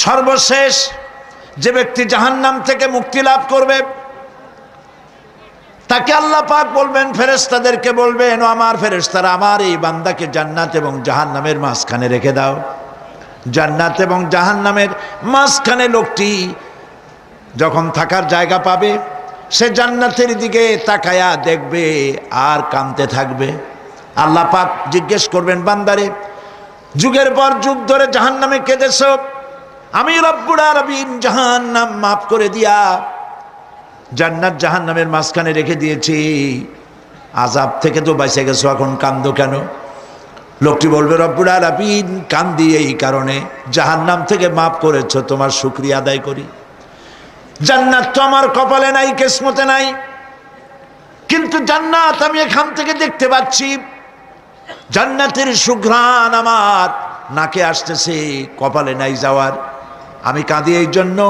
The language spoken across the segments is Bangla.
সর্বশেষ যে ব্যক্তি জাহান্নাম থেকে মুক্তি লাভ করবে তাকে আল্লাহ পাক বলবেন, ফেরেশতাদেরকে বলবেন, ও আমার ফেরেশতারা, আমার এই বান্দাকে জান্নাত এবং জাহান্নামের মাঝখানে রেখে দাও। জান্নাত এবং জাহান্নামের মাঝখানে লোকটি যখন থাকার জায়গা পাবে, সে জান্নাতের দিকে তাকায়া দেখবে আর কাঁদতে থাকবে। আল্লাহ পাক জিজ্ঞেস করবেন, বান্দারে, যুগের পর যুগ ধরে জাহান্নামে কেঁদেছ, আমি রব্বুল আলামিন জাহান্নাম মাফ করে দিয়া জান্নাত জাহান্নামের মাঝখানে রেখে দিয়েছি, আযাব থেকে তো বেঁচে গেছো, এখন কান্দো কেন? লোকটি বলবে, রব্বুল আলামিন কান্দি এই কারণে, জাহান্নাম থেকে মাফ করেছো, তোমার শুকরিয়া আদায় করি। জান্নাত তো আমার কপালে নাই, কিসমতে নাই, কিন্তু জান্নাত আমি এখান থেকে দেখতে পাচ্ছি, জান্নাতের সুঘ্রাণ আমার নাকে আসতেছে, কপালে নাই যাওয়ার। আমি কাঁদি এই জন্য,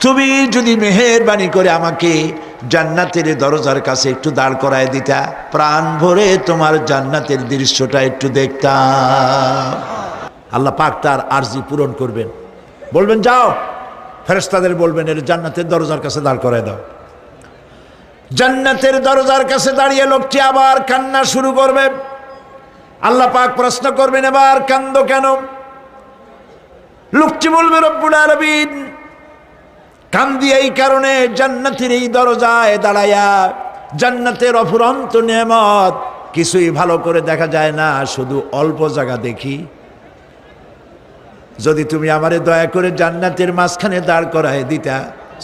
তুমি যদি মেহেরবানি করে আমাকে জান্নাতের দরজার কাছে একটু দাঁড় করায় দিতা, প্রাণ ভরে তোমার জান্নাতের দৃশ্যটা একটু দেখতাম। আল্লাহ পাক তার আরজি পূরণ করবেন, বলবেন, যাও, ফেরেশতাদের বলবেন, এর জান্নাতের দরজার কাছে দাঁড় করায় দাও। জান্নাতের দরজার কাছে দাঁড়িয়ে লোকটি আবার কান্না শুরু করবে। আল্লাহ পাক প্রশ্ন করবেন, এবার কান্দো কেন? লোকটি বলবে, রব্বুল আলামিন কান্দি এই কারণে, জান্নাতের এই দরজায় দাঁড়ায়া জান্নাতের অফুরন্ত নেয়ামত কিছুই ভালো করে দেখা যায় না, শুধু অল্প জায়গা দেখি। যদি তুমি আমারে দয়া করে জান্নাতের মাঝখানে দাঁড় করায় দিতা,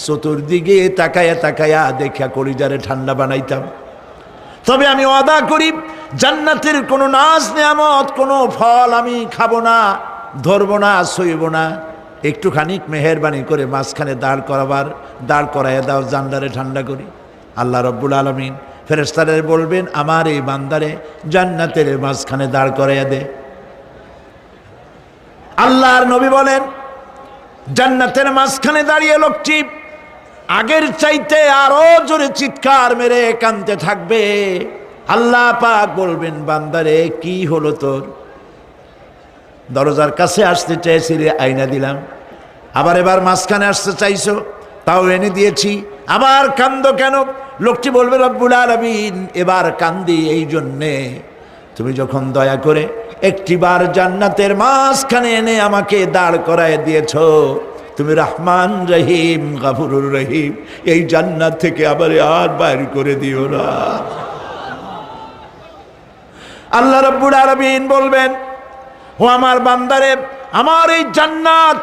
চতুর্দিকে তাকায়া তাকায়া দেখা কলিজারে ঠান্ডা বানাইতাম। তবে আমি ওয়াদা করি, জান্নাতের কোনো নাজ নেয়ামত, কোনো ফল আমি খাবো না, ধরবো না, সইব না। একটুখানি মেহেরবানি করে মাঝখানে দাঁড় করাইয়া দাও, জান্নারে ঠান্ডা করি। আল্লাহ রব্বুল আলামিন ফেরেশতাদের বলবেন, আমার এই বান্দারে জান্নাতের মাঝখানে দাঁড় করাইয়া দে। আল্লাহর নবী বলেন, জান্নাতের মাঝখানে দাঁড়িয়ে লোকটি আগের চাইতে আরো জোরে চিৎকার মেরে কাঁদতে থাকবে। আল্লাহ পাক বলবেন, বান্দারে কি হলো তোর? দরজার কাছে আসতে চাইছিলে, আইনা দিলাম। আবার এবার মাঝখানে আসতে চাইছো, তাও এনে দিয়েছি, আবার কান্দো কেন? লোকটি বলবে, রব্বুল আলামিন এবার কান্দি এই জন্যে, তুমি যখন দয়া করে একটিবার জান্নাতের মাঝখানে এনে আমাকে দাঁড় করায় দিয়েছ, তুমি রহমান রহিম গফুরুর রহিম, এই জান্নাত থেকে আবার আর বাইর করে দিও না। আল্লাহ রাব্বুল আলামিন বলবেন, ও আমার বান্দারে, আমার এই জান্নাত